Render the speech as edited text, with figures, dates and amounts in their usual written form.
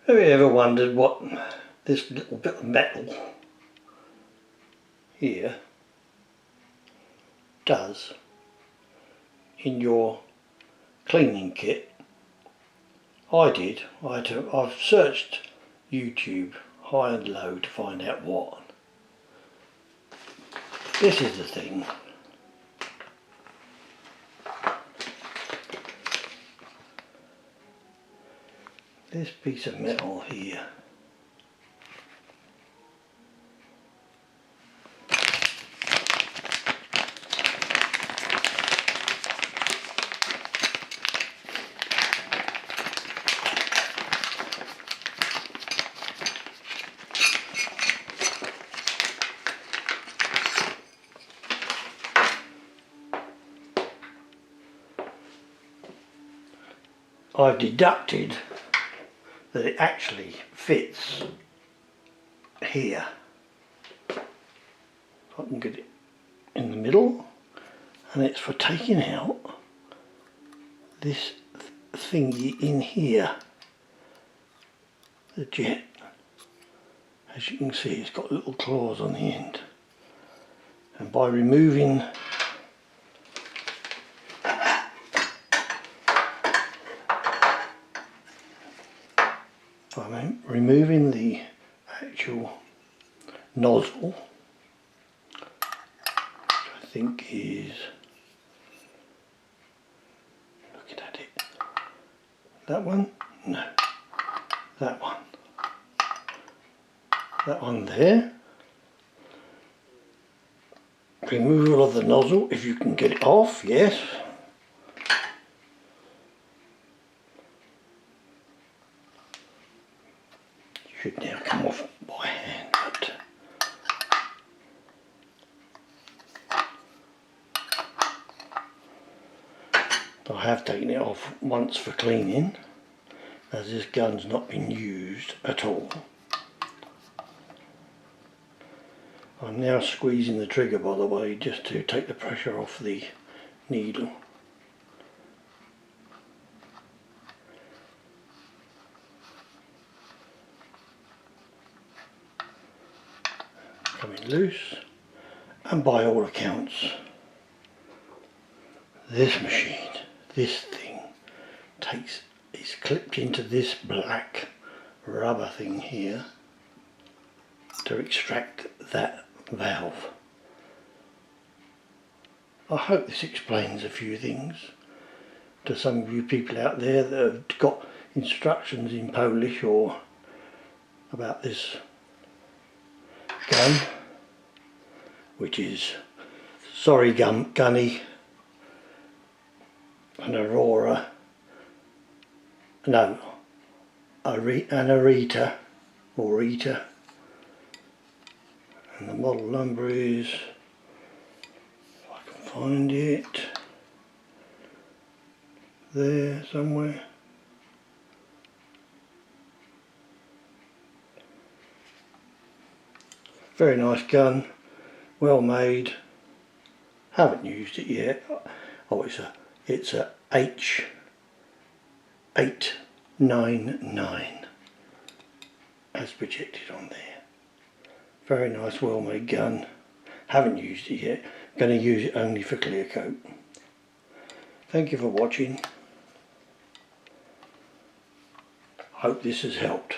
Have you ever wondered what this little bit of metal here does in your cleaning kit? I did. I've searched YouTube high and low to find out what. This is the thing. This piece of metal here I've deducted that it actually fits here. I can get it in the middle, and it's for taking out this thingy in here, the jet. As you can see, it's got little claws on the end, and by removing the actual nozzle, which I think is, looking at it, that one? No, that one. That one there. Removal of the nozzle, if you can get it off, yes. Should now come off by hand, but I have taken it off once for cleaning, as this gun's not been used at all. I'm now squeezing the trigger, by the way, just to take the pressure off the needle. Coming loose, and by all accounts this machine, this thing is clipped into this black rubber thing here to extract that valve. I hope this explains a few things to some of you people out there that have got instructions in Polish or about this gun, which is Sorry Gunny, an Aurora, no, an Arita, or Rita, and the model number is, if I can find it, there somewhere. Very nice gun, well made. Haven't used it yet. Oh, it's a H899 as projected on there. Very nice, well made gun. Haven't used it yet. Going to use it only for clear coat. Thank you for watching. Hope this has helped.